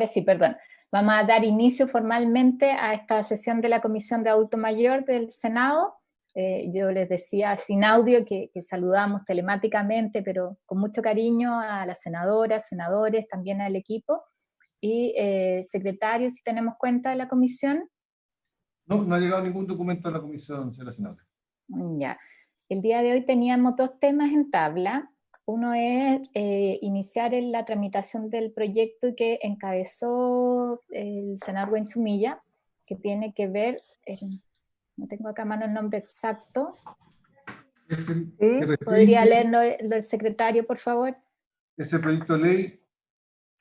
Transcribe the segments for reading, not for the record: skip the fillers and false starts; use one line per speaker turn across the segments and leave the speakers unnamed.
sí, perdón. Vamos a dar inicio formalmente a esta sesión de la Comisión de Adulto Mayor del Senado. Yo les decía sin audio que saludamos telemáticamente, pero con mucho cariño a las senadoras, senadores, también al equipo. Y secretario, si tenemos cuenta de la comisión.
No, no ha llegado ningún documento a la comisión, señora senadora.
Ya. El día de hoy teníamos dos temas en tabla. Uno es iniciar la tramitación del proyecto que encabezó el senador Buenchumilla, que tiene que ver, no tengo acá a mano el nombre exacto. ¿Podría leerlo el secretario, por favor?
Ese proyecto de ley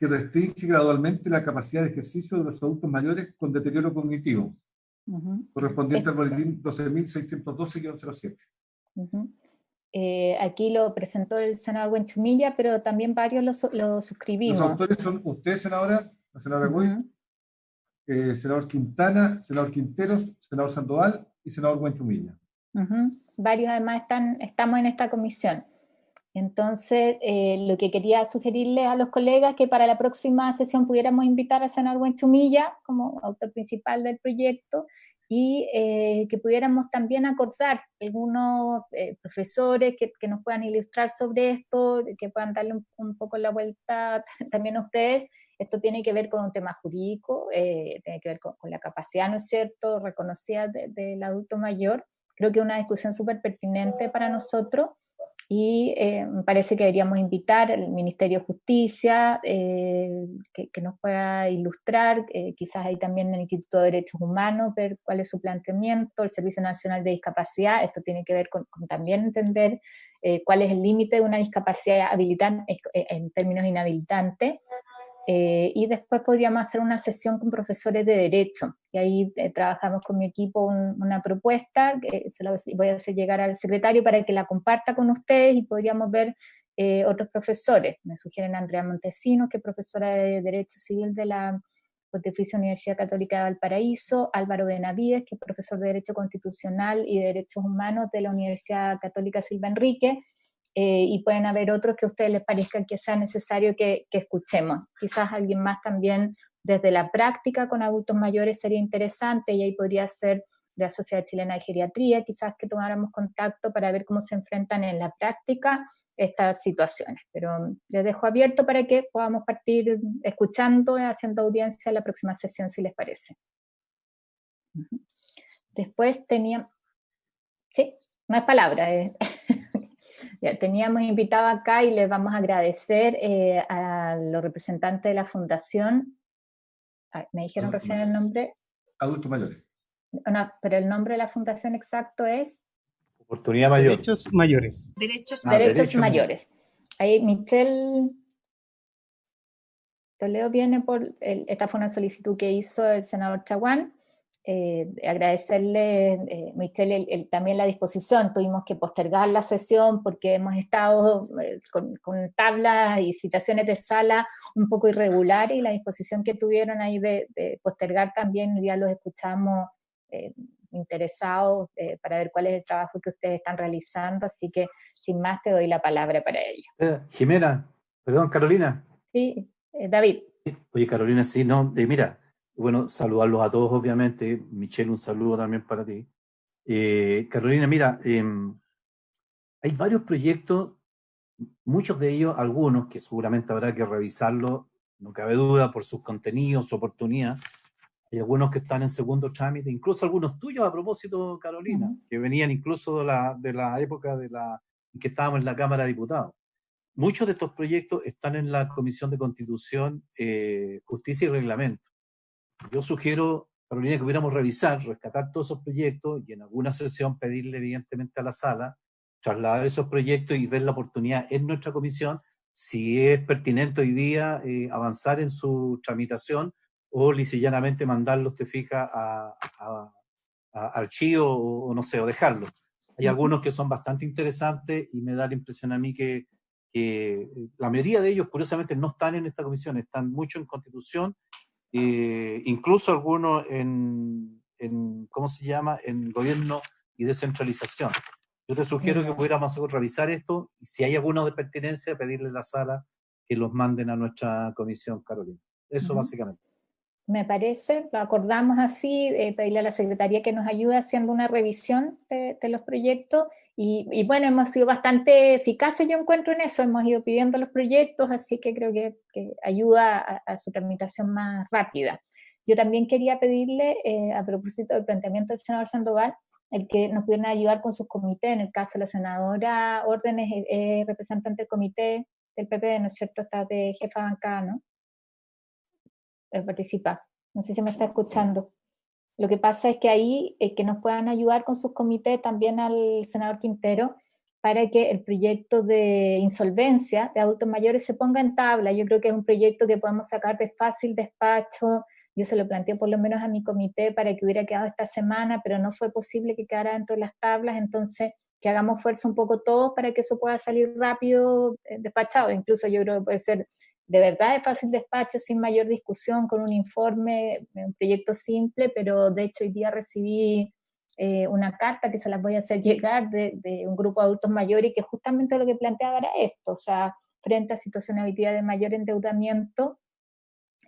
que restringe gradualmente la capacidad de ejercicio de los adultos mayores con deterioro cognitivo, correspondiente al boletín 12.612-07.
Aquí lo presentó el senador Buenchumilla, pero también varios lo suscribimos.
Los autores son usted, senadora, la senadora Goy, senador Quintana, senador Quinteros, senador Sandoval y senador Buenchumilla.
Varios además estamos en esta comisión. Entonces, lo que quería sugerirles a los colegas es que para la próxima sesión pudiéramos invitar al senador Buenchumilla como autor principal del proyecto y que pudiéramos también acordar algunos profesores que nos puedan ilustrar sobre esto, que puedan darle un poco la vuelta también a ustedes. Esto tiene que ver con un tema jurídico, tiene que ver con la capacidad, ¿no es cierto?, reconocida del adulto mayor. Creo que es una discusión súper pertinente para nosotros. Y me parece que deberíamos invitar al Ministerio de Justicia que nos pueda ilustrar, quizás ahí también el Instituto de Derechos Humanos, ver cuál es su planteamiento, el Servicio Nacional de Discapacidad. Esto tiene que ver con también entender cuál es el límite de una discapacidad habilitante en términos inhabilitantes. Y después podríamos hacer una sesión con profesores de Derecho, y ahí trabajamos con mi equipo una propuesta, que se la voy a hacer llegar al secretario para que la comparta con ustedes, y podríamos ver otros profesores. Me sugieren Andrea Montesinos, que es profesora de Derecho Civil de la Pontificia Universidad Católica de Valparaíso, Álvaro Benavides, que es profesor de Derecho Constitucional y de Derechos Humanos de la Universidad Católica Silva Enrique, y pueden haber otros que a ustedes les parezca que sea necesario que escuchemos. Quizás alguien más también desde la práctica con adultos mayores sería interesante, y ahí podría ser de la Sociedad Chilena de Geriatría, quizás que tomáramos contacto para ver cómo se enfrentan en la práctica estas situaciones. Pero les dejo abierto para que podamos partir escuchando, haciendo audiencia en la próxima sesión, si les parece. Después teníamos... Sí, no es palabra, Ya, teníamos invitado acá y les vamos a agradecer a los representantes de la fundación. Me dijeron recién el nombre.
Adultos mayores.
No, pero el nombre de la fundación exacto es
Oportunidad Mayor.
Derechos Mayores.
Derechos Mayores. Ahí Michelle Toledo viene por, esta fue una solicitud que hizo el senador Chaguán. Agradecerle, Michelle, también la disposición. Tuvimos que postergar la sesión porque hemos estado con tablas y citaciones de sala un poco irregulares, y la disposición que tuvieron ahí de postergar también, ya los escuchamos interesados para ver cuál es el trabajo que ustedes están realizando, así que sin más te doy la palabra para ello.
Jimena, perdón, Carolina.
Sí, David.
Oye, Carolina, sí, no, mira, bueno, saludarlos a todos, obviamente. Michelle, un saludo también para ti. Carolina, mira, hay varios proyectos, muchos de ellos, algunos que seguramente habrá que revisarlos, no cabe duda, por sus contenidos, su oportunidad. Hay algunos que están en segundo trámite, incluso algunos tuyos a propósito, Carolina, que venían incluso de la época en que estábamos en la Cámara de Diputados. Muchos de estos proyectos están en la Comisión de Constitución, Justicia y Reglamento. Yo sugiero, Carolina, que pudiéramos revisar, rescatar todos esos proyectos y en alguna sesión pedirle evidentemente a la sala trasladar esos proyectos y ver la oportunidad en nuestra comisión si es pertinente hoy día avanzar en su tramitación o lisillanamente mandarlos, te fijas, a archivo o no sé, o dejarlos. Hay algunos que son bastante interesantes y me da la impresión a mí que la mayoría de ellos, curiosamente, no están en esta comisión, están mucho en Constitución, incluso algunos en ¿cómo se llama?, en Gobierno y Descentralización. Yo te sugiero que pudiéramos revisar esto y si hay alguno de pertinencia, pedirle a la sala que los manden a nuestra comisión, Carolina. Eso básicamente.
Me parece, lo acordamos así, pedirle a la Secretaría que nos ayude haciendo una revisión de los proyectos y bueno, hemos sido bastante eficaces, yo encuentro en eso, hemos ido pidiendo los proyectos, así que creo que ayuda a su tramitación más rápida. Yo también quería pedirle, a propósito del planteamiento del senador Sandoval, el que nos pudieran ayudar con sus comités, en el caso de la senadora Órdenes, representante del comité del PP, ¿no es cierto?, está de jefa de bancada, ¿no? Participa. No sé si me está escuchando. Lo que pasa es que ahí que nos puedan ayudar con sus comités también al senador Quintero para que el proyecto de insolvencia de adultos mayores se ponga en tabla. Yo creo que es un proyecto que podemos sacar de fácil despacho. Yo se lo planteé por lo menos a mi comité para que hubiera quedado esta semana, pero no fue posible que quedara dentro de las tablas, entonces que hagamos fuerza un poco todos para que eso pueda salir rápido, despachado. Incluso yo creo que puede ser de verdad de fácil despacho, sin mayor discusión, con un informe, un proyecto simple, pero de hecho hoy día recibí una carta que se las voy a hacer llegar de un grupo de adultos mayores y que justamente lo que planteaba era esto, o sea, frente a situacionalidad de mayor endeudamiento,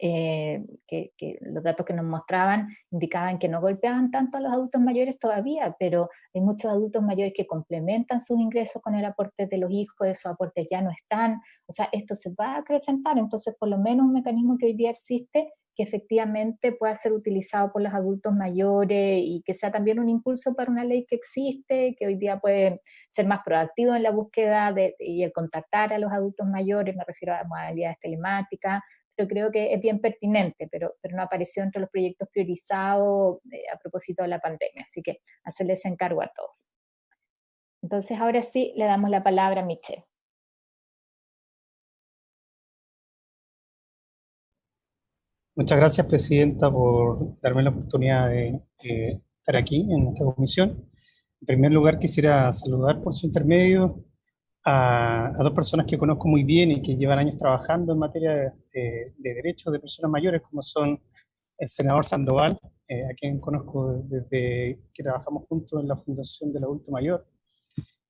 que los datos que nos mostraban indicaban que no golpeaban tanto a los adultos mayores todavía, pero hay muchos adultos mayores que complementan sus ingresos con el aporte de los hijos, esos aportes ya no están, o sea, esto se va a acrecentar, entonces por lo menos un mecanismo que hoy día existe que efectivamente pueda ser utilizado por los adultos mayores y que sea también un impulso para una ley que existe, que hoy día puede ser más proactivo en la búsqueda y el contactar a los adultos mayores, me refiero a modalidades telemáticas, pero creo que es bien pertinente, pero no apareció entre los proyectos priorizados a propósito de la pandemia, así que hacerles encargo a todos. Entonces ahora sí le damos la palabra a Michelle.
Muchas gracias, Presidenta, por darme la oportunidad de estar aquí en esta comisión. En primer lugar, quisiera saludar por su intermedio a dos personas que conozco muy bien y que llevan años trabajando en materia de derechos de personas mayores, como son el senador Sandoval, a quien conozco desde que trabajamos juntos en la Fundación del Adulto Mayor,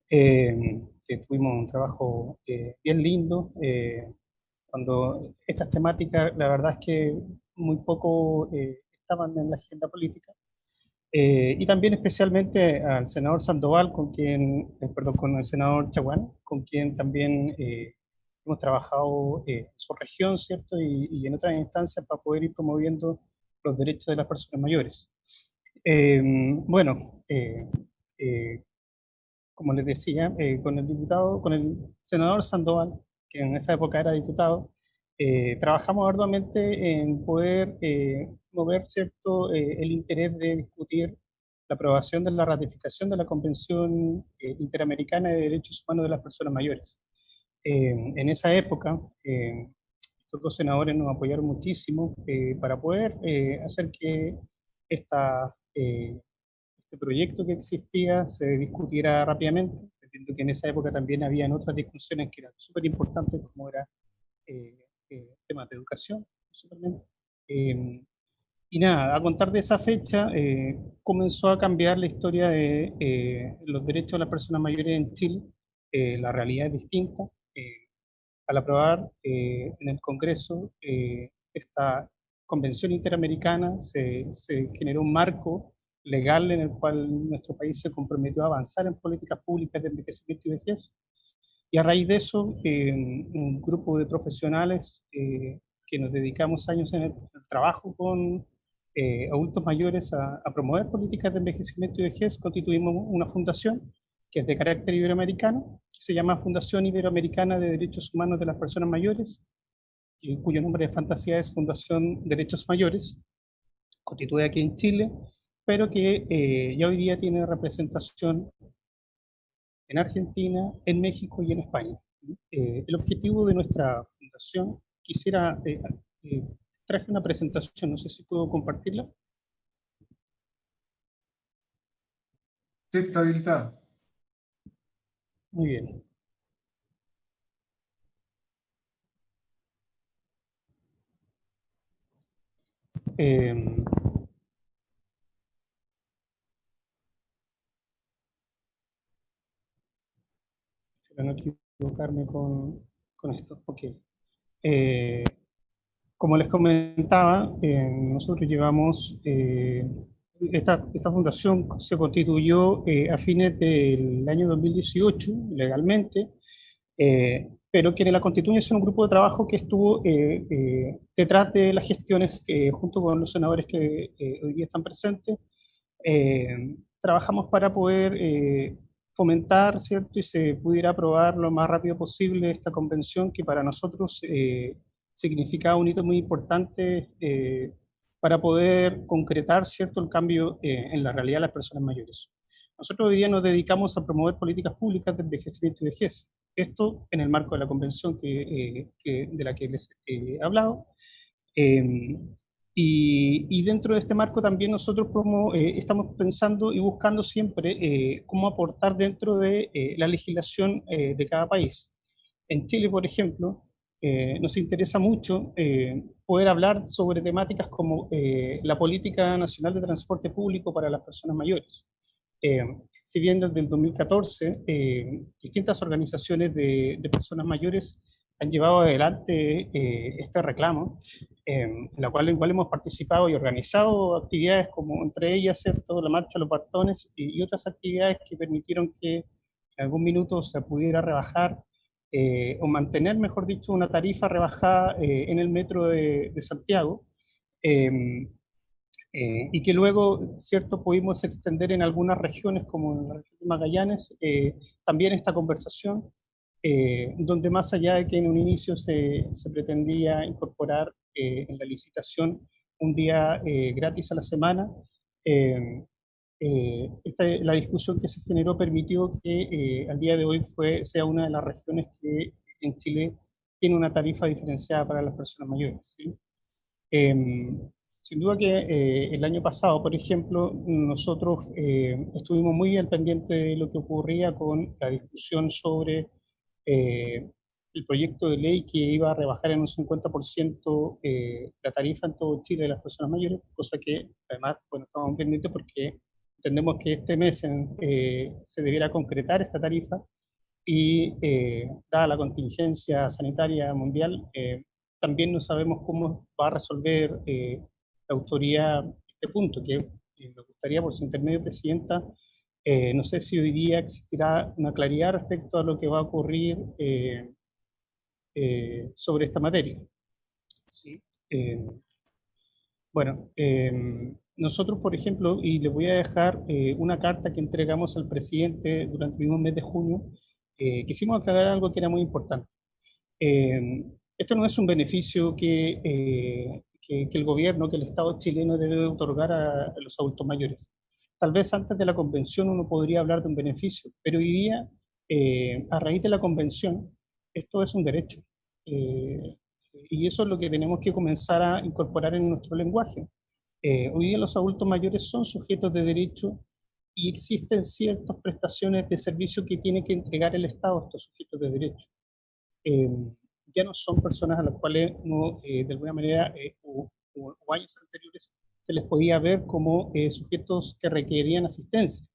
que tuvimos un trabajo bien lindo. Cuando estas temáticas, la verdad es que muy poco estaban en la agenda política. Y también especialmente al senador Sandoval, con quien, perdón, con el senador Chaguán, con quien también hemos trabajado en su región, ¿cierto? Y en otras instancias para poder ir promoviendo los derechos de las personas mayores. Bueno, como les decía, con el senador Sandoval, que en esa época era diputado, trabajamos arduamente en poder mover, ¿cierto?, el interés de discutir la aprobación de la ratificación de la Convención Interamericana de Derechos Humanos de las Personas Mayores. En esa época, estos dos senadores nos apoyaron muchísimo para poder hacer que este proyecto que existía se discutiera rápidamente. Entiendo que en esa época también habían otras discusiones que eran súper importantes, como era temas de educación, principalmente. Y nada, a contar de esa fecha, comenzó a cambiar la historia de los derechos de las personas mayores en Chile. La realidad es distinta. Al aprobar en el Congreso esta Convención Interamericana, se generó un marco legal en el cual nuestro país se comprometió a avanzar en políticas públicas de envejecimiento y vejez. Y a raíz de eso, un grupo de profesionales que nos dedicamos años en el trabajo con adultos mayores a promover políticas de envejecimiento y vejez, constituimos una fundación que es de carácter iberoamericano, que se llama Fundación Iberoamericana de Derechos Humanos de las Personas Mayores, cuyo nombre de fantasía es Fundación Derechos Mayores, constituida aquí en Chile, pero que ya hoy día tiene representación en Argentina, en México y en España. El objetivo de nuestra fundación, traje una presentación, no sé si puedo compartirla.
Sí, está habilitada.
Muy bien. Para no equivocarme con esto. Ok. Como les comentaba, nosotros llevamos, esta fundación se constituyó a fines del año 2018, legalmente, pero quienes la constituyen son un grupo de trabajo que estuvo detrás de las gestiones, junto con los senadores que hoy día están presentes. Trabajamos para poder fomentar, ¿cierto? Y se pudiera aprobar lo más rápido posible esta convención, que para nosotros significaba un hito muy importante para poder concretar, ¿cierto?, el cambio en la realidad de las personas mayores. Nosotros hoy día nos dedicamos a promover políticas públicas de envejecimiento y vejez. Esto en el marco de la convención de la que les he hablado. Y dentro de este marco también nosotros estamos pensando y buscando siempre cómo aportar dentro de la legislación de cada país. En Chile, por ejemplo, nos interesa mucho poder hablar sobre temáticas como la Política Nacional de Transporte Público para las Personas Mayores. Si bien desde el 2014 distintas organizaciones de personas mayores han llevado adelante este reclamo, en la cual igual hemos participado y organizado actividades como entre ellas, ¿cierto?, la Marcha de los Bartones y otras actividades que permitieron que en algún minuto se pudiera rebajar o mantener, mejor dicho, una tarifa rebajada en el metro de Santiago. Y que luego, cierto, pudimos extender en algunas regiones, como en la región de Magallanes, también esta conversación, donde más allá de que en un inicio se pretendía incorporar en la licitación un día gratis a la semana, la discusión que se generó permitió que al día de hoy sea una de las regiones que en Chile tiene una tarifa diferenciada para las personas mayores, ¿sí? Sin duda que el año pasado, por ejemplo, nosotros estuvimos muy al pendiente de lo que ocurría con la discusión sobre el proyecto de ley que iba a rebajar en un 50% la tarifa en todo Chile de las personas mayores, cosa que además, bueno, estamos pendientes porque entendemos que este mes se debiera concretar esta tarifa y dada la contingencia sanitaria mundial, también no sabemos cómo va a resolver la autoridad este punto, que me gustaría, por su intermedio, Presidenta, no sé si hoy día existirá una claridad respecto a lo que va a ocurrir sobre esta materia. ¿Sí? Bueno, nosotros, por ejemplo, y les voy a dejar una carta que entregamos al presidente durante el mismo mes de junio, quisimos aclarar algo que era muy importante. Esto no es un beneficio que el gobierno, que el Estado chileno debe otorgar a los adultos mayores. Tal vez antes de la convención uno podría hablar de un beneficio, pero hoy día, a raíz de la convención, esto es un derecho. Y eso es lo que tenemos que comenzar a incorporar en nuestro lenguaje. Hoy día los adultos mayores son sujetos de derecho y existen ciertas prestaciones de servicio que tiene que entregar el Estado a estos sujetos de derecho. Ya no son personas a las cuales no, de alguna manera o años anteriores se les podía ver como sujetos que requerían asistencia,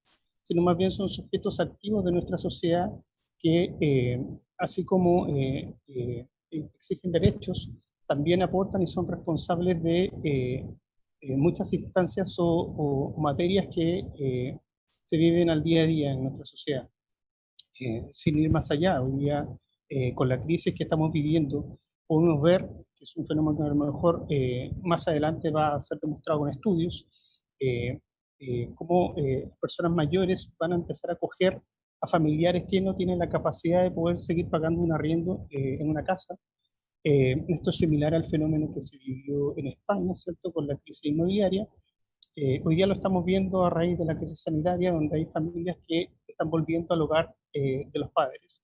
sino más bien son sujetos activos de nuestra sociedad que, así como exigen derechos, también aportan y son responsables de muchas instancias o materias que se viven al día a día en nuestra sociedad. Sin ir más allá, hoy día con la crisis que estamos viviendo, podemos ver que es un fenómeno que a lo mejor más adelante va a ser demostrado con estudios, cómo personas mayores van a empezar a acoger a familiares que no tienen la capacidad de poder seguir pagando un arriendo en una casa. Esto es similar al fenómeno que se vivió en España, ¿cierto?, con la crisis inmobiliaria. Hoy día lo estamos viendo a raíz de la crisis sanitaria, donde hay familias que están volviendo al hogar de los padres,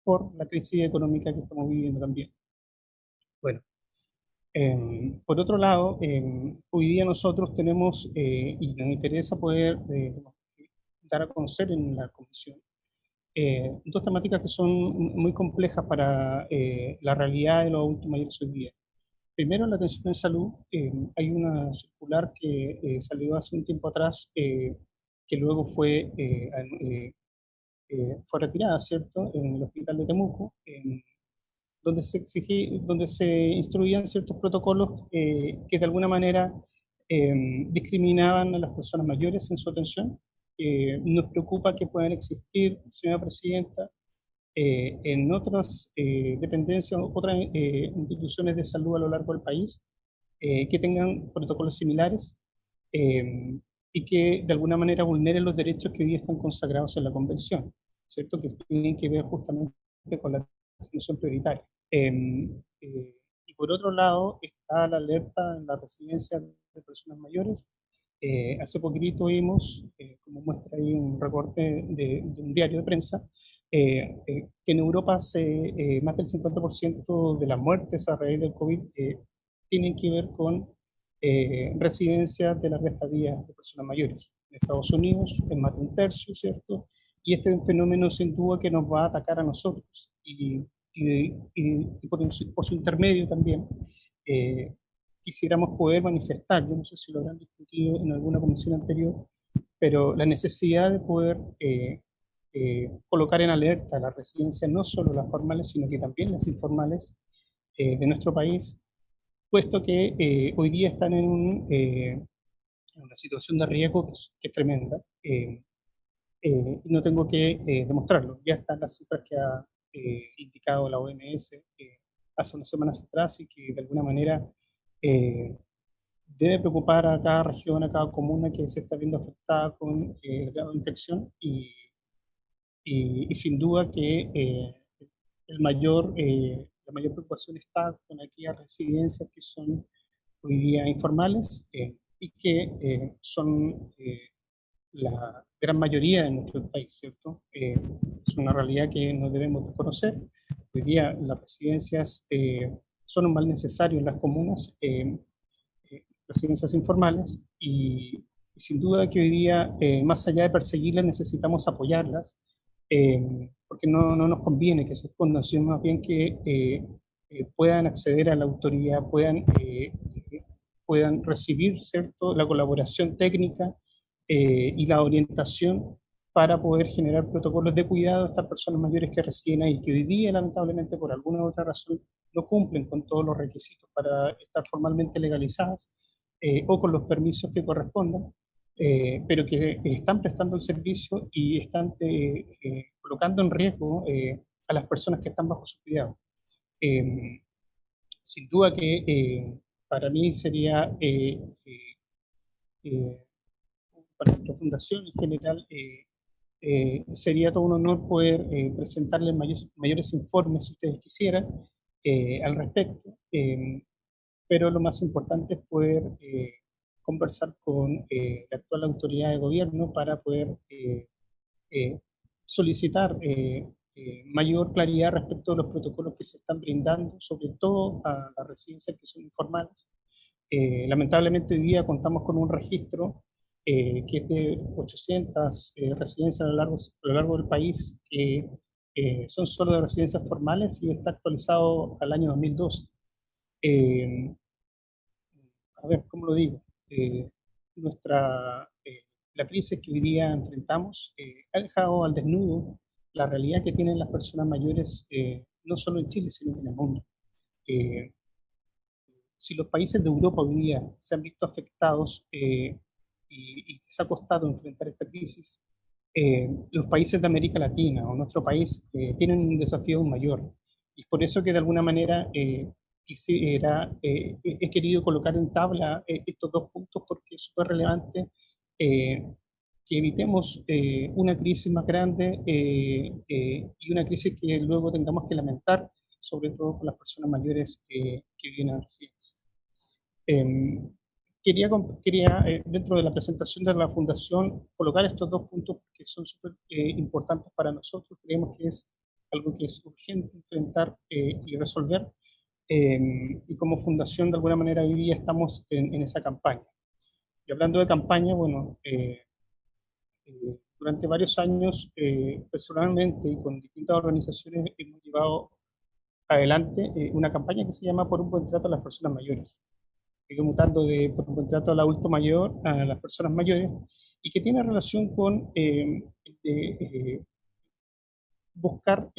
por la crisis económica que estamos viviendo también. Bueno, por otro lado, hoy día nosotros tenemos, y nos interesa poder dar a conocer en la comisión, dos temáticas que son muy complejas para la realidad de los adultos mayores hoy día. Primero, en la atención en salud, hay una circular que salió hace un tiempo atrás, que luego fue retirada, ¿cierto?, en el hospital de Temuco, donde se instruían ciertos protocolos que de alguna manera discriminaban a las personas mayores en su atención. Nos preocupa que puedan existir, señora Presidenta, en otras dependencias, otras instituciones de salud a lo largo del país, que tengan protocolos similares y que de alguna manera vulneren los derechos que hoy están consagrados en la Convención, ¿cierto? Que tienen que ver justamente con la atención prioritaria. Y por otro lado está la alerta en la residencia de personas mayores. Hace poquito vimos, como muestra ahí un recorte de un diario de prensa, que en Europa más del 50% de las muertes a raíz del COVID tienen que ver con residencias de larga estadía de personas mayores. En Estados Unidos es más de un tercio, ¿cierto? Y este es un fenómeno sin duda que nos va a atacar a nosotros. Y por su intermedio también quisiéramos poder manifestar, yo no sé si lo habrán discutido en alguna comisión anterior, pero la necesidad de poder colocar en alerta las residencias, no solo las formales, sino que también las informales de nuestro país, puesto que hoy día están en una situación de riesgo que es tremenda. Y no tengo que demostrarlo, ya están las cifras que ha indicado la OMS hace unas semanas atrás y que de alguna manera debe preocupar a cada región, a cada comuna que se está viendo afectada con el grado de infección y sin duda que la mayor preocupación está con aquellas residencias que son hoy día informales y que son la gran mayoría de nuestro país, ¿cierto? Es una realidad que no debemos desconocer. Hoy día las residencias son un mal necesario en las comunas, residencias informales, y sin duda que hoy día, más allá de perseguirlas, necesitamos apoyarlas, porque no nos conviene que se escondan, sino más bien que puedan acceder a la autoridad, puedan recibir, ¿cierto?, la colaboración técnica y la orientación para poder generar protocolos de cuidado a estas personas mayores que residen ahí, que hoy día lamentablemente por alguna u otra razón no cumplen con todos los requisitos para estar formalmente legalizadas o con los permisos que correspondan, pero que están prestando el servicio y están colocando en riesgo a las personas que están bajo su cuidado. Sin duda que para mí sería, para nuestra fundación en general, sería todo un honor poder presentarles mayores informes si ustedes quisieran al respecto, pero lo más importante es poder conversar con la actual autoridad de gobierno para poder solicitar mayor claridad respecto a los protocolos que se están brindando, sobre todo a las residencias que son informales. Lamentablemente hoy día contamos con un registro que es de 800 residencias a lo largo del país, que son solo de residencias formales y está actualizado al año 2012. A ver, ¿cómo lo digo? La crisis que hoy día enfrentamos ha dejado al desnudo la realidad que tienen las personas mayores, no solo en Chile, sino en el mundo. Si los países de Europa hoy día se han visto afectados y les ha costado enfrentar esta crisis, los países de América Latina o nuestro país tienen un desafío aún mayor. Y por eso que de alguna manera he querido colocar en tabla estos dos puntos, porque es súper relevante que evitemos una crisis más grande y una crisis que luego tengamos que lamentar, sobre todo con las personas mayores que viven en residencias. Quería dentro de la presentación de la Fundación, colocar estos dos puntos que son súper importantes para nosotros. Creemos que es algo que es urgente enfrentar y resolver. Y como Fundación, de alguna manera, hoy día estamos en esa campaña. Y hablando de campaña, bueno, durante varios años, personalmente y con distintas organizaciones, hemos llevado adelante una campaña que se llama Por un buen trato a las personas mayores, que mutando de por un buen trato al adulto mayor a las personas mayores, y que tiene relación con buscar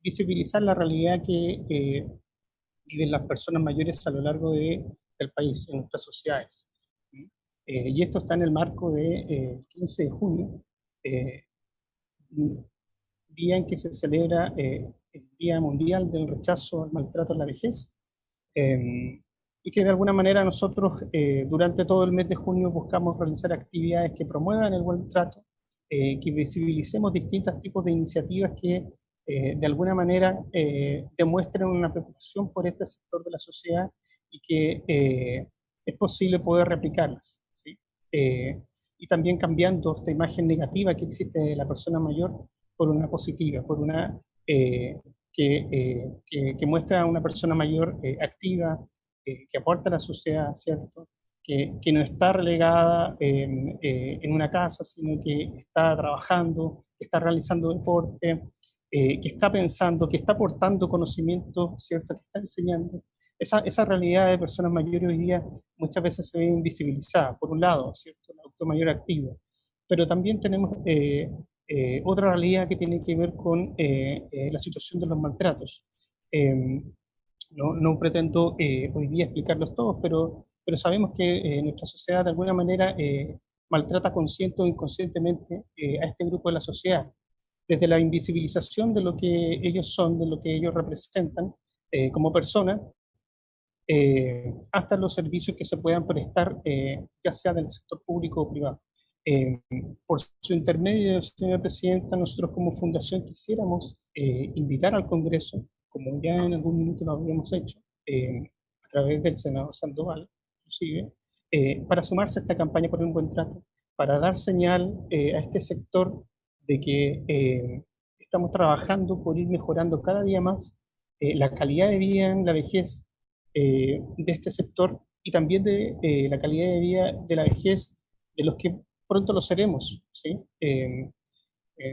visibilizar la realidad que viven las personas mayores a lo largo del país, en nuestras sociedades. Y esto está en el marco del 15 de junio, día en que se celebra el Día Mundial del Rechazo al Maltrato en la Vejez, y que de alguna manera nosotros durante todo el mes de junio buscamos realizar actividades que promuevan el buen trato, que visibilicemos distintos tipos de iniciativas que de alguna manera demuestren una preocupación por este sector de la sociedad y que es posible poder replicarlas, ¿sí? Y también cambiando esta imagen negativa que existe de la persona mayor por una positiva, por una que muestra a una persona mayor activa, que aporta a la sociedad, ¿cierto? Que no está relegada en una casa, sino que está trabajando, que está realizando deporte, que está pensando, que está aportando conocimiento, ¿cierto? Que está enseñando. Esa realidad de personas mayores hoy día muchas veces se ve invisibilizada, por un lado, ¿cierto? El adulto mayor activo, pero también tenemos otra realidad que tiene que ver con la situación de los maltratos. No pretendo hoy día explicarlos todos, pero sabemos que nuestra sociedad de alguna manera maltrata consciente o inconscientemente a este grupo de la sociedad, desde la invisibilización de lo que ellos son, de lo que ellos representan como personas, hasta los servicios que se puedan prestar, ya sea del sector público o privado. Por su intermedio, señora Presidenta, nosotros como fundación quisiéramos invitar al Congreso, como ya en algún minuto lo habíamos hecho, a través del senador Sandoval, inclusive, para sumarse a esta campaña por un buen trato, para dar señal a este sector de que estamos trabajando por ir mejorando cada día más la calidad de vida en la vejez de este sector y también de la calidad de vida de la vejez de los que pronto lo seremos, ¿sí?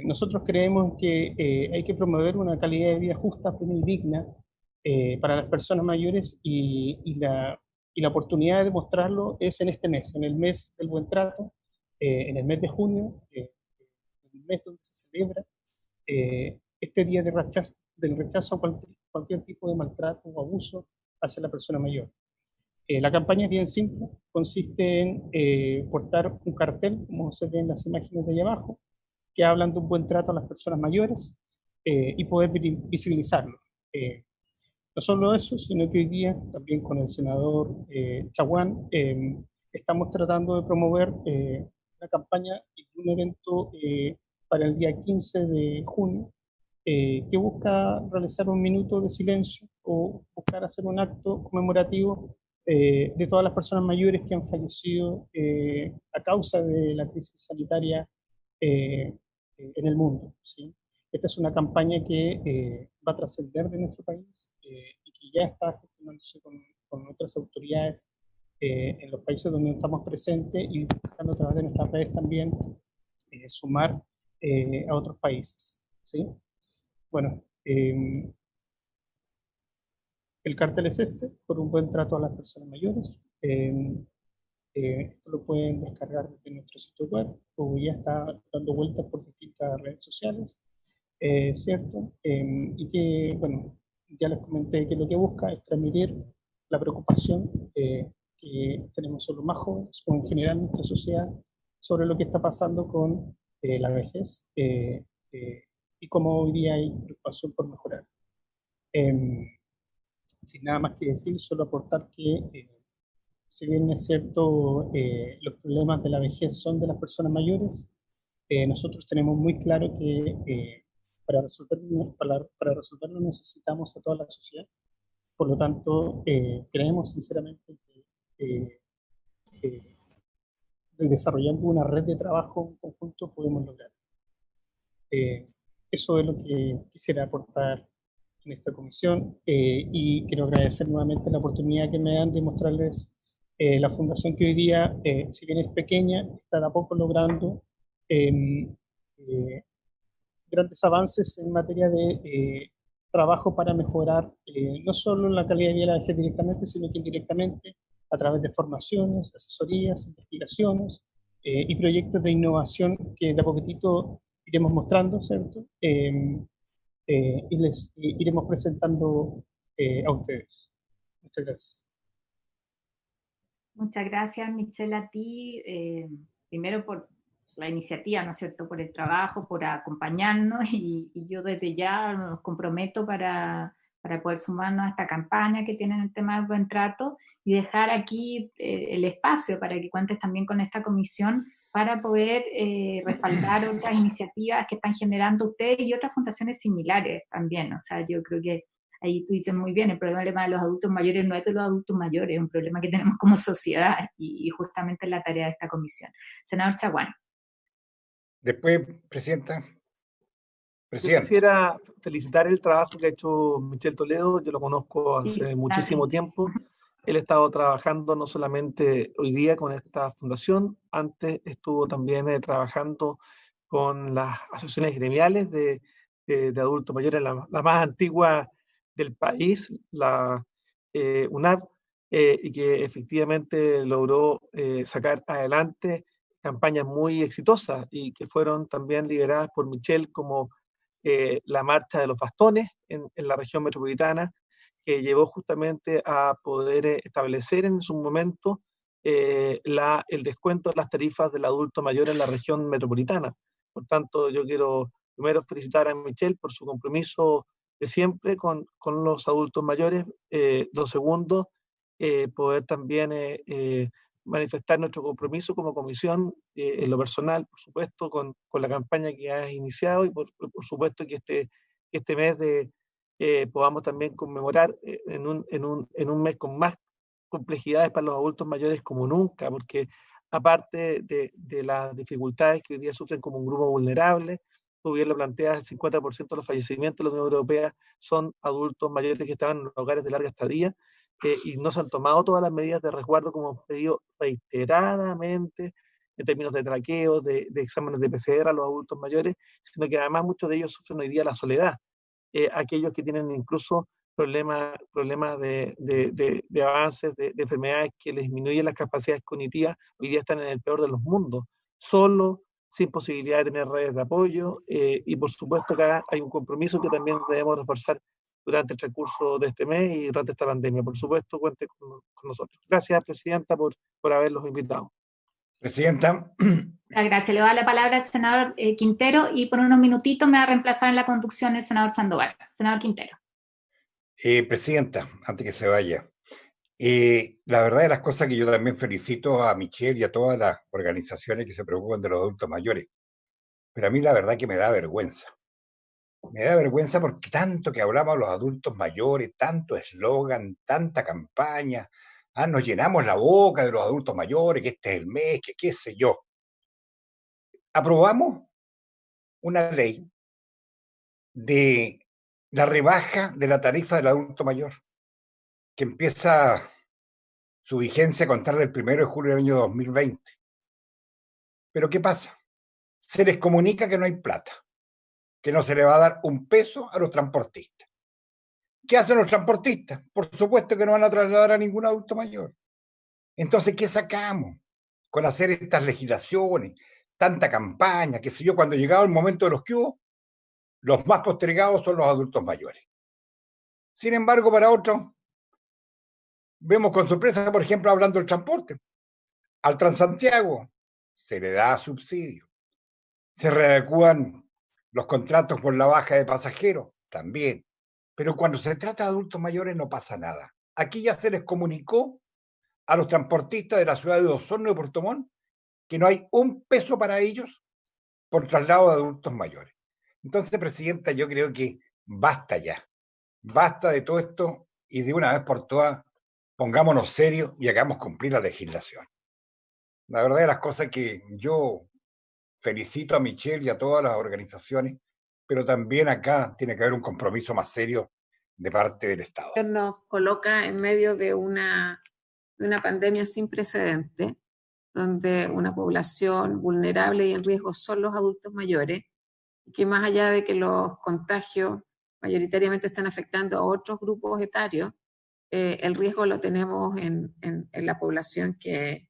Nosotros creemos que hay que promover una calidad de vida justa, plena y digna para las personas mayores y la oportunidad de demostrarlo es en este mes, en el mes del buen trato, en el mes de junio, en el mes donde se celebra este día del rechazo a cualquier tipo de maltrato o abuso hacia la persona mayor. La campaña es bien simple, consiste en portar un cartel, como se ve en las imágenes de ahí abajo, que hablan de un buen trato a las personas mayores y poder visibilizarlo. No solo eso, sino que hoy día, también con el senador Chaguán, estamos tratando de promover una campaña y un evento para el día 15 de junio, que busca realizar un minuto de silencio o buscar hacer un acto conmemorativo de todas las personas mayores que han fallecido a causa de la crisis sanitaria en el mundo, ¿sí? Esta es una campaña que va a trascender de nuestro país y que ya está gestionándose con otras autoridades en los países donde estamos presentes y buscando a través de nuestras redes también sumar a otros países, ¿sí? Bueno, el cartel es este, por un buen trato a las personas mayores. Esto lo pueden descargar desde nuestro sitio web o ya está dando vueltas por distintas redes sociales, ¿cierto? Y que, bueno, ya les comenté que lo que busca es transmitir la preocupación que tenemos sobre los más jóvenes o en general en nuestra sociedad sobre lo que está pasando con la vejez y cómo hoy día hay preocupación por mejorar. Sin nada más que decir, solo aportar que si bien es cierto, los problemas de la vejez son de las personas mayores, nosotros tenemos muy claro que para resolverlo necesitamos a toda la sociedad. Por lo tanto, creemos sinceramente que desarrollando una red de trabajo en conjunto podemos lograr. Eso es lo que quisiera aportar en esta comisión y quiero agradecer nuevamente la oportunidad que me dan de mostrarles la fundación que hoy día, si bien es pequeña, está de a poco logrando grandes avances en materia de trabajo para mejorar no solo la calidad de vida de la vejez directamente, sino que indirectamente a través de formaciones, asesorías, investigaciones y proyectos de innovación que de a poquitito iremos mostrando, ¿cierto? y les iremos presentando a ustedes. Muchas gracias.
Muchas gracias, Michelle, a ti, primero por la iniciativa, ¿no es cierto?, por el trabajo, por acompañarnos, y yo desde ya nos comprometo para poder sumarnos a esta campaña que tienen el tema del buen trato, y dejar aquí el espacio para que cuentes también con esta comisión para poder respaldar otras iniciativas que están generando ustedes y otras fundaciones similares también. O sea, yo creo que ahí tú dices muy bien, el problema de los adultos mayores no es de los adultos mayores, es un problema que tenemos como sociedad, y justamente es la tarea de esta comisión. Senador Chaguán.
Después, Presidenta.
Yo quisiera felicitar el trabajo que ha hecho Michel Toledo. Yo lo conozco hace muchísimo tiempo. Él ha estado trabajando no solamente hoy día con esta fundación, antes estuvo también trabajando con las asociaciones gremiales de adultos mayores, la más antigua del país, la UNAV, y que efectivamente logró sacar adelante campañas muy exitosas y que fueron también lideradas por Michel, como la marcha de los bastones en la región metropolitana, que llevó justamente a poder establecer en su momento el descuento de las tarifas del adulto mayor en la región metropolitana. Por tanto, yo quiero primero felicitar a Michel por su compromiso de siempre con los adultos mayores. Lo segundo, poder también manifestar nuestro compromiso como comisión, en lo personal, por supuesto, con la campaña que has iniciado, y por supuesto que este mes podamos también conmemorar en un mes con más complejidades para los adultos mayores como nunca, porque aparte de las dificultades que hoy día sufren como un grupo vulnerable, tú bien lo planteas, el 50% de los fallecimientos de la Unión Europea son adultos mayores que estaban en hogares de larga estadía, y no se han tomado todas las medidas de resguardo como hemos pedido reiteradamente en términos de traqueo, de exámenes de PCR a los adultos mayores, sino que además muchos de ellos sufren hoy día la soledad. Aquellos que tienen incluso problemas de avances, de enfermedades que les disminuyen las capacidades cognitivas, hoy día están en el peor de los mundos, solo, sin posibilidad de tener redes de apoyo, y por supuesto acá hay un compromiso que también debemos reforzar durante el transcurso de este mes y durante esta pandemia. Por supuesto, cuente con nosotros. Gracias, Presidenta, por haberlos invitado.
Presidenta.
Muchas gracias. Le doy la palabra al senador Quintero, y por unos minutitos me va a reemplazar en la conducción el senador Sandoval. Senador Quintero.
Presidenta, antes que se vaya, la verdad de las cosas que yo también felicito a Michelle y a todas las organizaciones que se preocupan de los adultos mayores, pero a mí la verdad que me da vergüenza. Me da vergüenza porque tanto que hablamos de los adultos mayores, tanto eslogan, tanta campaña, nos llenamos la boca de los adultos mayores, que este es el mes, que qué sé yo. Aprobamos una ley de la rebaja de la tarifa del adulto mayor, que empieza su vigencia a contar del 1 de julio del año 2020. Pero ¿qué pasa? Se les comunica que no hay plata, que no se le va a dar un peso a los transportistas. ¿Qué hacen los transportistas? Por supuesto que no van a trasladar a ningún adulto mayor. Entonces, ¿qué sacamos con hacer estas legislaciones, tanta campaña, qué sé yo? Cuando llegaba el momento de los que hubo, los más postergados son los adultos mayores. Sin embargo, para otros, vemos con sorpresa, por ejemplo, hablando del transporte. Al Transantiago se le da subsidio. Se readecuan los contratos por la baja de pasajeros, también. Pero cuando se trata de adultos mayores no pasa nada. Aquí ya se les comunicó a los transportistas de la ciudad de Osorno y Puerto Montt que no hay un peso para ellos por traslado de adultos mayores. Entonces, Presidenta, yo creo que basta ya. Basta de todo esto y de una vez por todas pongámonos serios y hagamos cumplir la legislación. La verdad de las cosas que yo felicito a Michelle y a todas las organizaciones, pero también acá tiene que haber un compromiso más serio de parte del Estado.
Nos coloca en medio de una pandemia sin precedente, donde una población vulnerable y en riesgo son los adultos mayores, que más allá de que los contagios mayoritariamente están afectando a otros grupos etarios, el riesgo lo tenemos en la población que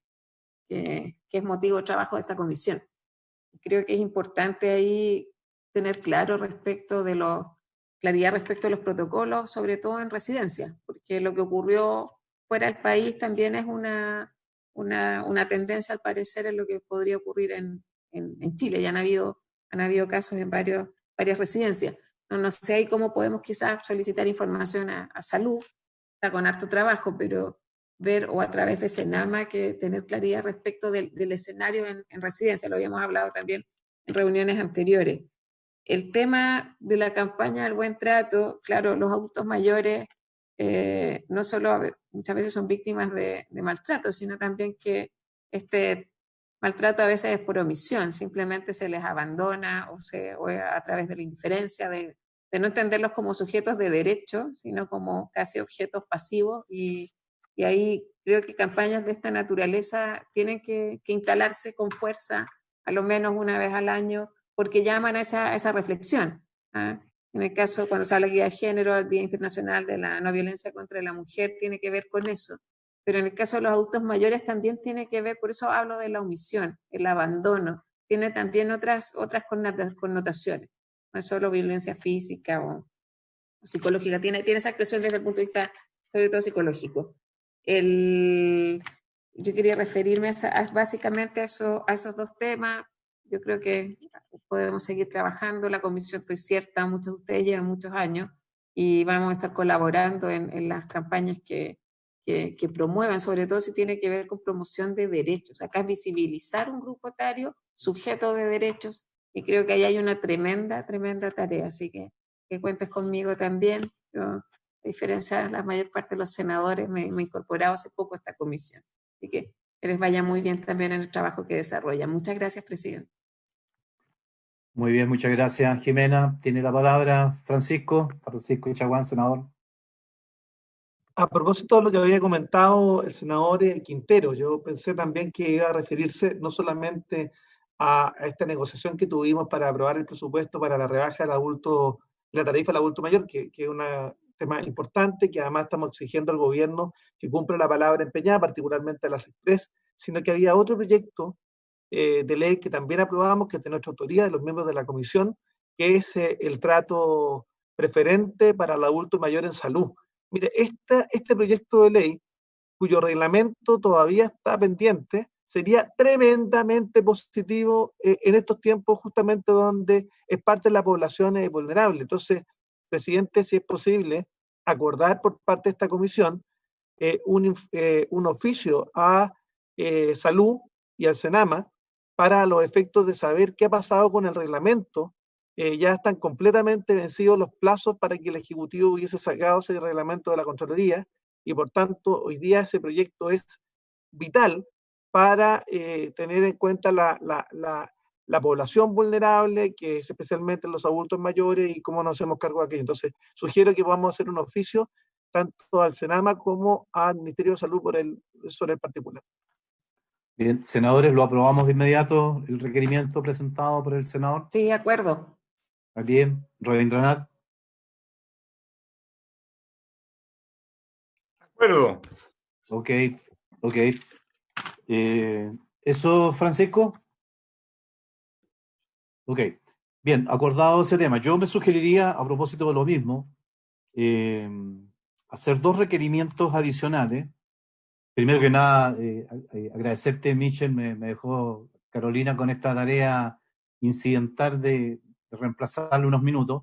es motivo de trabajo de esta comisión. Creo que es importante ahí tener claro respecto de los claridad respecto a los protocolos, sobre todo en residencias, porque lo que ocurrió fuera del país también es una tendencia, al parecer, en lo que podría ocurrir en Chile. Ya han habido casos en varias residencias. No sé ahí cómo podemos quizás solicitar información a salud, está con harto trabajo, pero ver, o a través de Senama, que tener claridad respecto del escenario en residencia. Lo habíamos hablado también en reuniones anteriores. El tema de la campaña del buen trato, claro, los adultos mayores no solo muchas veces son víctimas de maltrato, sino también que este maltrato a veces es por omisión, simplemente se les abandona o a través de la indiferencia, de no entenderlos como sujetos de derecho, sino como casi objetos pasivos, y ahí creo que campañas de esta naturaleza tienen que instalarse con fuerza, a lo menos una vez al año, porque llaman a esa reflexión. ¿Ah? En el caso, cuando se habla de guía de género, el Día Internacional de la No Violencia contra la Mujer tiene que ver con eso. Pero en el caso de los adultos mayores también tiene que ver, por eso hablo de la omisión, el abandono, tiene también otras connotaciones, no es solo violencia física o psicológica, tiene esa expresión desde el punto de vista sobre todo psicológico. Yo quería referirme básicamente a esos dos temas. Yo creo que podemos seguir trabajando, la comisión, estoy cierta, muchos de ustedes llevan muchos años y vamos a estar colaborando en las campañas que promuevan, sobre todo si tiene que ver con promoción de derechos. Acá es visibilizar un grupo etario sujeto de derechos, y creo que ahí hay una tremenda tarea, así que cuentes conmigo también. Yo, a diferencia de la mayor parte de los senadores, me he incorporado hace poco a esta comisión, así que les vaya muy bien también en el trabajo que desarrollan. Muchas gracias, presidente.
Muy bien, muchas gracias, Jimena. Tiene la palabra Francisco Chaguán, senador.
A propósito de lo que había comentado el senador Quintero, yo pensé también que iba a referirse no solamente a esta negociación que tuvimos para aprobar el presupuesto para la rebaja la tarifa del adulto mayor, que es un tema importante, que además estamos exigiendo al gobierno que cumpla la palabra empeñada, particularmente a las Express, sino que había otro proyecto de ley que también aprobamos, que es de nuestra autoría, de los miembros de la comisión, que es el trato preferente para el adulto mayor en salud. Mire, este proyecto de ley, cuyo reglamento todavía está pendiente, sería tremendamente positivo en estos tiempos, justamente donde es parte de la población vulnerable. Entonces, presidente, si es posible, acordar por parte de esta comisión un oficio a Salud y al Senama para los efectos de saber qué ha pasado con el reglamento. Ya están completamente vencidos los plazos para que el Ejecutivo hubiese sacado ese reglamento de la Contraloría, y por tanto hoy día ese proyecto es vital para tener en cuenta la población vulnerable, que es especialmente los adultos mayores, y cómo nos hacemos cargo de aquello. Entonces, sugiero que podamos hacer un oficio tanto al Senama como al Ministerio de Salud sobre el particular.
Bien, senadores, ¿lo aprobamos de inmediato el requerimiento presentado por el senador?
Sí, de acuerdo.
Bien, Rabindranath.
De acuerdo.
Ok. ¿Eso, Francisco? Ok. Bien, acordado ese tema. Yo me sugeriría, a propósito de lo mismo, hacer dos requerimientos adicionales. Primero que nada, agradecerte, Michel, me dejó Carolina con esta tarea incidental de reemplazarle unos minutos.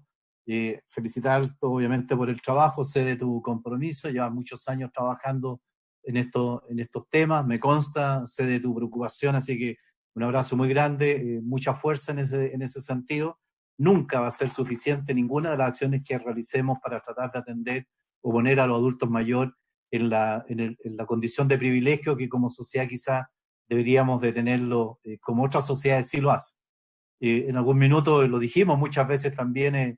Felicitarte, obviamente, por el trabajo, sé de tu compromiso, llevas muchos años trabajando en estos temas, me consta, sé de tu preocupación, así que un abrazo muy grande, mucha fuerza en ese sentido. Nunca va a ser suficiente ninguna de las acciones que realicemos para tratar de atender o poner a los adultos mayores en la condición de privilegio que como sociedad quizás deberíamos de tenerlo, como otras sociedades sí lo hacen. En algún minuto lo dijimos muchas veces también, en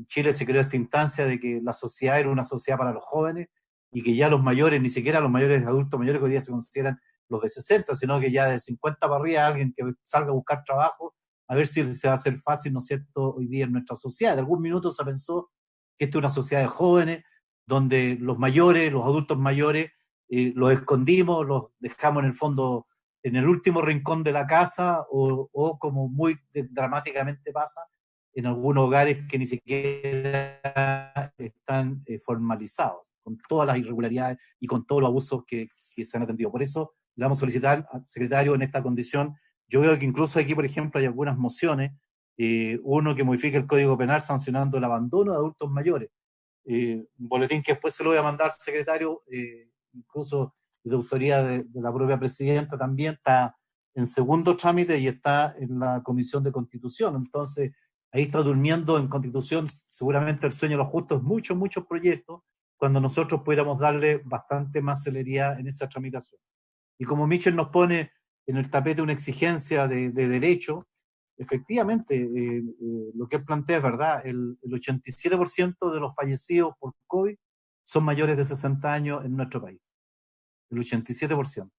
Chile se creó esta instancia de que la sociedad era una sociedad para los jóvenes y que ya los mayores, ni siquiera los mayores adultos mayores que hoy día se consideran los de 60, sino que ya de 50 para arriba alguien que salga a buscar trabajo, a ver si se va a hacer fácil, ¿no es cierto?, hoy día en nuestra sociedad. En algún minuto se pensó que esto es una sociedad de jóvenes, donde los mayores, los adultos mayores, los escondimos, los dejamos en el fondo, en el último rincón de la casa, o como muy dramáticamente pasa, en algunos hogares que ni siquiera están formalizados, con todas las irregularidades y con todos los abusos que se han atendido. Por eso le vamos a solicitar al secretario en esta condición. Yo veo que incluso aquí, por ejemplo, hay algunas mociones, uno que modifique el Código Penal sancionando el abandono de adultos mayores. Un boletín que después se lo voy a mandar al secretario, incluso de autoría de la propia presidenta, también está en segundo trámite y está en la Comisión de Constitución. Entonces, ahí está durmiendo en Constitución seguramente el sueño de los justos, muchos proyectos, cuando nosotros pudiéramos darle bastante más celeridad en esa tramitación. Y como Michel nos pone en el tapete una exigencia de derecho, efectivamente, lo que él plantea es verdad, el 87% de los fallecidos por COVID son mayores de 60 años en nuestro país. El 87%.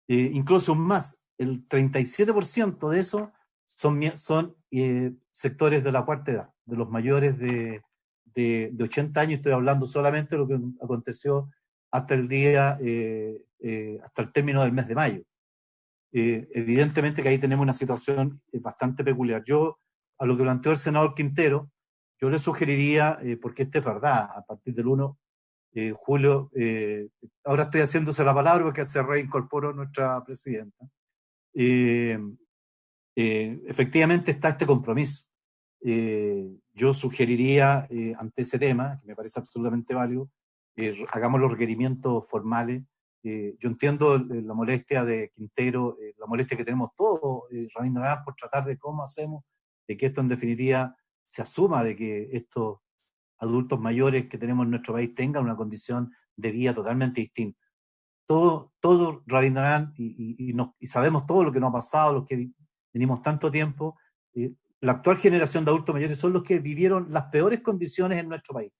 Incluso más, el 37% de eso son sectores de la cuarta edad, de los mayores de 80 años. Estoy hablando solamente de lo que aconteció hasta el hasta el término del mes de mayo. Evidentemente que ahí tenemos una situación bastante peculiar. Yo, a lo que planteó el senador Quintero, yo le sugeriría, porque esta es verdad, a partir del 1 de julio, ahora estoy haciéndose la palabra porque se reincorporó nuestra presidenta, efectivamente está este compromiso. Yo sugeriría ante ese tema, que me parece absolutamente válido, hagamos los requerimientos formales. Yo entiendo la molestia de Quintero, la molestia que tenemos todos, Rabindranath, por tratar de cómo hacemos de que esto en definitiva se asuma, de que estos adultos mayores que tenemos en nuestro país tengan una condición de vida totalmente distinta. Todo Rabindranath, y sabemos todo lo que nos ha pasado, los que venimos tanto tiempo, la actual generación de adultos mayores son los que vivieron las peores condiciones en nuestro país.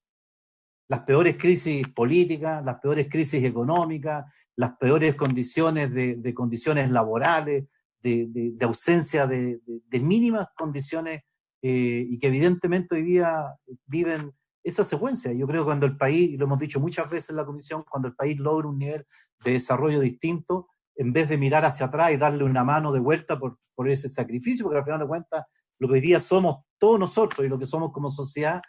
Las peores crisis políticas, las peores crisis económicas, las peores condiciones de condiciones laborales, de ausencia de mínimas condiciones, y que evidentemente hoy día viven esa secuencia. Yo creo que cuando el país, y lo hemos dicho muchas veces en la comisión, cuando el país logra un nivel de desarrollo distinto, en vez de mirar hacia atrás y darle una mano de vuelta por ese sacrificio, porque al final de cuentas lo que hoy día somos todos nosotros y lo que somos como sociedad,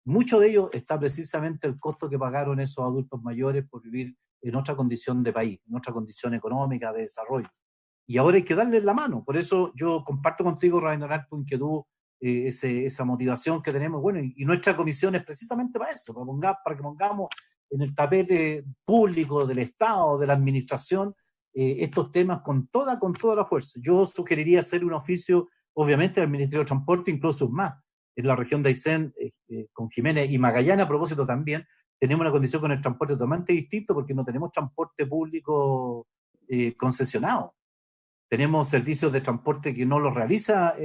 mucho de ello está precisamente el costo que pagaron esos adultos mayores por vivir en otra condición de país, en otra condición económica, de desarrollo. Y ahora hay que darles la mano. Por eso yo comparto contigo, Rabindranath, tu inquietud, esa motivación que tenemos. Bueno, y nuestra comisión es precisamente para eso, para que pongamos en el tapete público del Estado, de la administración, estos temas con toda la fuerza. Yo sugeriría hacer un oficio, obviamente, al Ministerio de Transporte, incluso más. En la región de Aysén, con Jiménez y Magallanes, a propósito también, tenemos una condición con el transporte totalmente distinto porque no tenemos transporte público concesionado. Tenemos servicios de transporte que no los realiza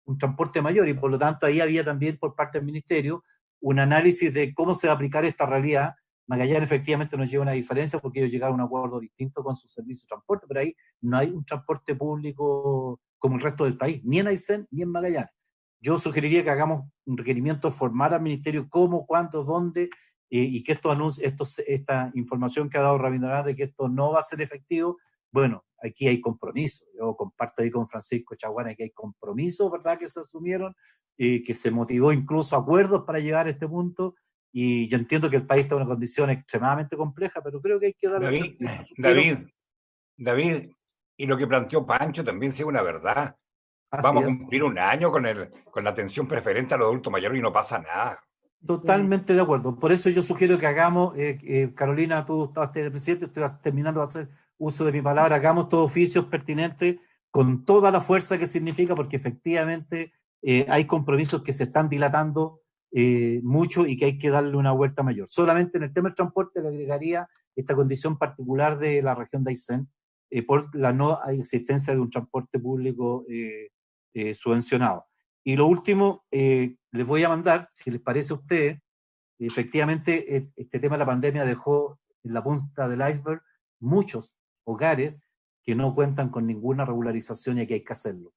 un transporte mayor, y por lo tanto ahí había también por parte del Ministerio un análisis de cómo se va a aplicar esta realidad. Magallanes efectivamente nos lleva una diferencia porque ellos llegaron a un acuerdo distinto con su servicio de transporte, pero ahí no hay un transporte público como el resto del país, ni en Aysén ni en Magallanes. Yo sugeriría que hagamos un requerimiento formal al Ministerio, cómo, cuándo, dónde, y que esta información que ha dado Rabindranath de que esto no va a ser efectivo, bueno, aquí hay compromiso. Yo comparto ahí con Francisco Chaguana que hay compromisos, ¿verdad?, que se asumieron, que se motivó incluso acuerdos para llegar a este punto, y yo entiendo que el país está en una condición extremadamente compleja, pero creo que hay que darle...
David, y lo que planteó Pancho también sea una verdad. Vamos a cumplir un año con la atención preferente a los adultos mayores y no pasa nada.
Totalmente de acuerdo. Por eso yo sugiero que hagamos, Carolina, tú estabas de presidente, estoy terminando de hacer uso de mi palabra, hagamos todos oficios pertinentes con toda la fuerza que significa, porque efectivamente hay compromisos que se están dilatando mucho y que hay que darle una vuelta mayor. Solamente en el tema del transporte le agregaría esta condición particular de la región de Aysén, por la no existencia de un transporte público subvencionado. Y lo último, les voy a mandar, si les parece a ustedes, efectivamente este tema de la pandemia dejó en la punta del iceberg muchos hogares que no cuentan con ninguna regularización y que hay que hacerlo.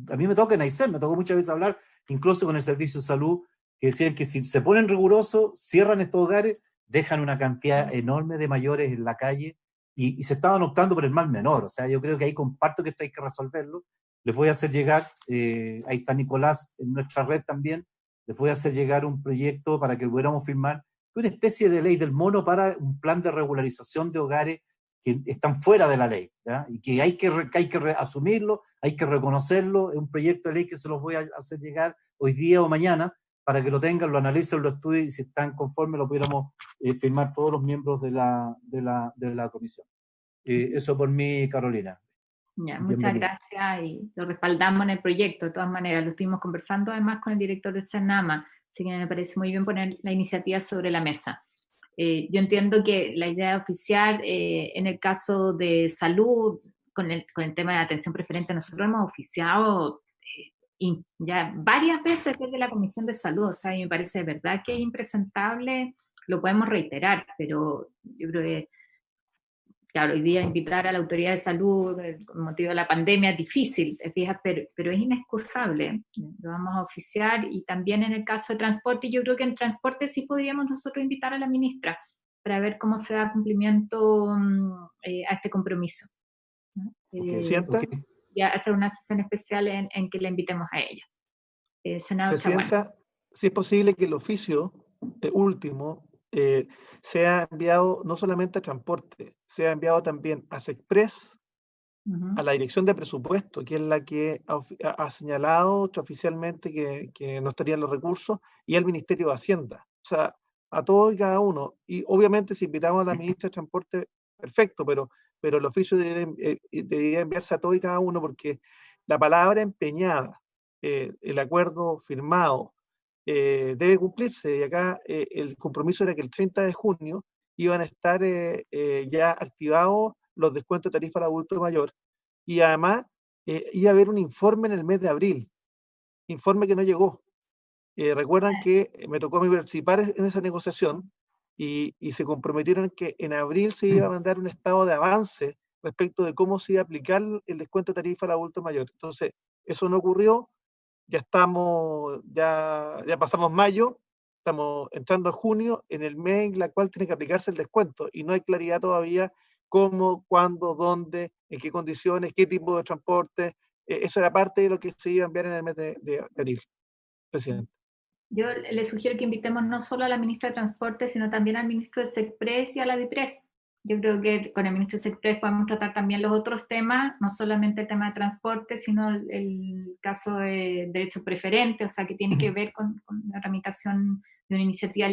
A mí me toca en Aysén, me tocó muchas veces hablar, incluso con el Servicio de Salud, que decían que si se ponen rigurosos, cierran estos hogares, dejan una cantidad enorme de mayores en la calle, y se estaban optando por el mal menor. O sea, yo creo que ahí comparto que esto hay que resolverlo, les voy a hacer llegar, ahí está Nicolás en nuestra red también, les voy a hacer llegar un proyecto para que pudiéramos firmar una especie de ley del mono para un plan de regularización de hogares que están fuera de la ley, ¿ya? Y que hay que asumirlo, hay que reconocerlo. Es un proyecto de ley que se los voy a hacer llegar hoy día o mañana para que lo tengan, lo analicen, lo estudien y si están conformes lo pudiéramos firmar todos los miembros de la comisión. Eso por mí, Carolina.
Ya, muchas gracias y lo respaldamos en el proyecto. De todas maneras, lo estuvimos conversando además con el director del CENAMA, así que me parece muy bien poner la iniciativa sobre la mesa. Yo entiendo que la idea de oficiar, en el caso de salud, con el tema de la atención preferente, nosotros hemos oficiado ya varias veces desde la Comisión de Salud, o sea, me parece de verdad que es impresentable, lo podemos reiterar, pero yo creo que, claro, hoy día invitar a la autoridad de salud con motivo de la pandemia es difícil, pero es inexcusable, lo vamos a oficiar. Y también en el caso de transporte, yo creo que en transporte sí podríamos nosotros invitar a la ministra para ver cómo se da cumplimiento a este compromiso, ¿no? Y hacer una sesión especial en que la invitemos a ella. Senador
Presidenta,
Chaguán.
si es posible que el oficio último sea enviado no solamente a transporte, sea enviado también a SECPRES, a la Dirección de Presupuesto, que es la que ha señalado oficialmente que no estarían los recursos, y al Ministerio de Hacienda. O sea, a todos y cada uno. Y obviamente si invitamos a la ministra de Transporte, perfecto, pero el oficio debería enviarse a todos y cada uno, porque la palabra empeñada, el acuerdo firmado, debe cumplirse. Y acá el compromiso era que el 30 de junio iban a estar ya activados los descuentos de tarifa al adulto mayor, y además iba a haber un informe en el mes de abril, informe que no llegó. Recuerdan que me tocó a mí participar en esa negociación y se comprometieron que en abril se iba a mandar un estado de avance respecto de cómo se iba a aplicar el descuento de tarifa al adulto mayor. Entonces, eso no ocurrió, ya pasamos mayo, estamos entrando a junio, en el mes en el cual tiene que aplicarse el descuento, y no hay claridad todavía cómo, cuándo, dónde, en qué condiciones, qué tipo de transporte. Eso era parte de lo que se iba a enviar en el mes de abril, presidente.
Yo le sugiero que invitemos no solo a la ministra de Transporte, sino también al ministro de SECPRES y a la DIPRES. Yo creo que con el ministro de SECPRES podemos tratar también los otros temas, no solamente el tema de transporte, sino el caso de derecho preferente, o sea, que tiene que ver con la tramitación de una iniciativa.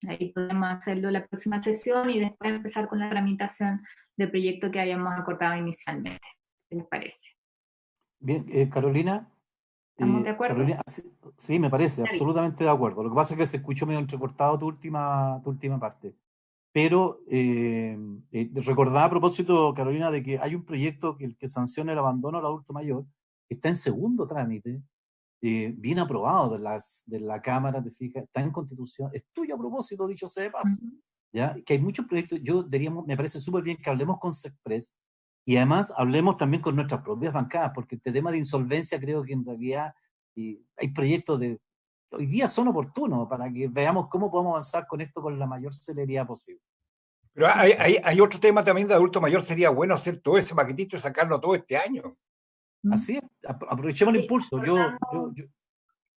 Ahí podemos hacerlo la próxima sesión y después empezar con la tramitación del proyecto que habíamos acordado inicialmente. ¿Qué les parece?
Bien, Carolina.
¿Estamos de acuerdo?
Carolina, sí, me parece, absolutamente de acuerdo. Lo que pasa es que se escuchó medio entrecortado tu última parte. Pero recordaba a propósito, Carolina, de que hay un proyecto que el que sanciona el abandono al adulto mayor, que está en segundo trámite, bien aprobado de la Cámara, te fijas, está en Constitución, es tuyo a propósito, dicho sea de paso. ¿Ya? Que hay muchos proyectos, me parece súper bien que hablemos con SECPRES y además hablemos también con nuestras propias bancadas, porque este tema de insolvencia creo que en realidad hay proyectos hoy día son oportunos para que veamos cómo podemos avanzar con esto con la mayor celeridad posible.
Pero hay otro tema también de adulto mayor, sería bueno hacer todo ese paquetito y sacarlo todo este año.
Así es, aprovechemos el impulso.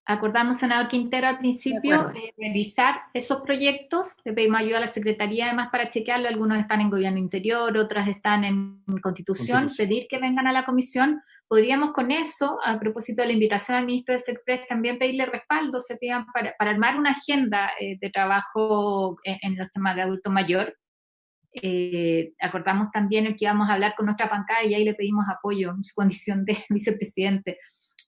Acordamos, senador Quintero, al principio revisar esos proyectos. Le pedimos ayuda a la Secretaría además para chequearlo. Algunos están en Gobierno Interior, otras están en Constitución. Pedir que vengan a la comisión. Podríamos con eso, a propósito de la invitación al ministro de SECPRES, también pedirle respaldo, se pidan para armar una agenda de trabajo en los temas de adulto mayor. Acordamos también el que íbamos a hablar con nuestra bancada y ahí le pedimos apoyo en su condición de vicepresidente,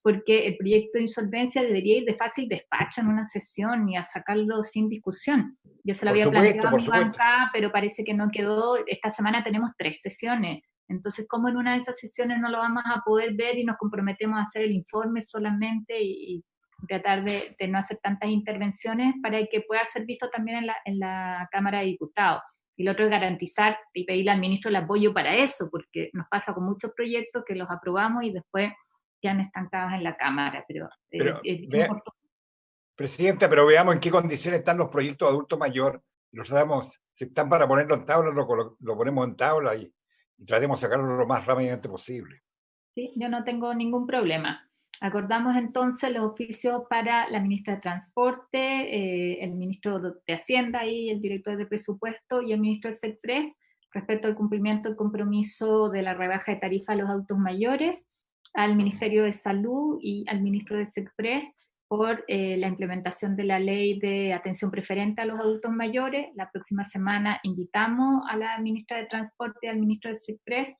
porque el proyecto de insolvencia debería ir de fácil despacho en una sesión y a sacarlo sin discusión. Yo se lo había planteado a mi bancada, pero parece que no quedó. Esta semana tenemos 3 sesiones, entonces ¿cómo en una de esas sesiones no lo vamos a poder ver y nos comprometemos a hacer el informe solamente y tratar de no hacer tantas intervenciones para que pueda ser visto también en la Cámara de Diputados? Y lo otro es garantizar y pedirle al ministro el apoyo para eso, porque nos pasa con muchos proyectos que los aprobamos y después quedan estancados en la Cámara. Pero
Presidenta, pero veamos en qué condiciones están los proyectos de adulto mayor Lo tratamos, si están para ponerlo en tabla, lo ponemos en tabla y tratemos de sacarlo lo más rápidamente posible.
Sí, yo no tengo ningún problema. Acordamos entonces los oficios para la ministra de Transporte, el ministro de Hacienda y el director de Presupuesto y el ministro de SECPRES respecto al cumplimiento del compromiso de la rebaja de tarifa a los adultos mayores, al Ministerio de Salud y al ministro de SECPRES por la implementación de la ley de atención preferente a los adultos mayores. La próxima semana invitamos a la ministra de Transporte y al ministro de SECPRES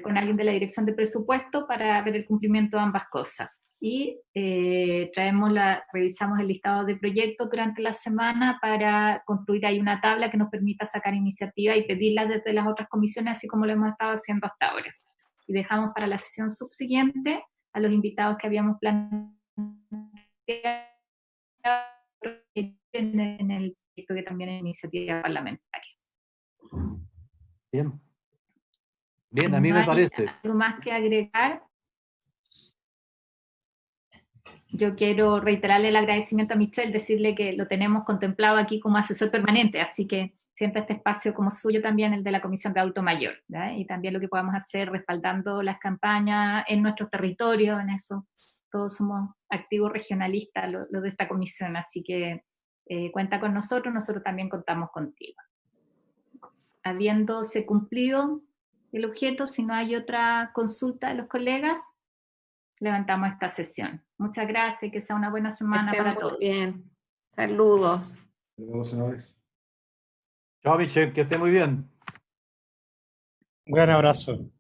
con alguien de la Dirección de Presupuesto para ver el cumplimiento de ambas cosas. Y revisamos el listado de proyectos durante la semana para construir ahí una tabla que nos permita sacar iniciativas y pedirlas desde las otras comisiones, así como lo hemos estado haciendo hasta ahora. Y dejamos para la sesión subsiguiente a los invitados que habíamos planteado en el proyecto que también es iniciativa parlamentaria.
Bien. Bien, a mí me parece.
¿Algo más que agregar? Yo quiero reiterarle el agradecimiento a Michelle, decirle que lo tenemos contemplado aquí como asesor permanente, así que sienta este espacio como suyo también, el de la Comisión de Adulto Mayor, ¿ya? Y también lo que podamos hacer respaldando las campañas en nuestros territorios, en eso todos somos activos regionalistas, los de esta comisión, así que cuenta con nosotros, nosotros también contamos contigo. Habiéndose cumplido el objeto, si no hay otra consulta de los colegas, levantamos esta sesión. Muchas gracias, que sea una buena semana para todos.
Bien, saludos.
Saludos, senadores.
Chao, Michelle, que esté muy bien.
Un gran abrazo.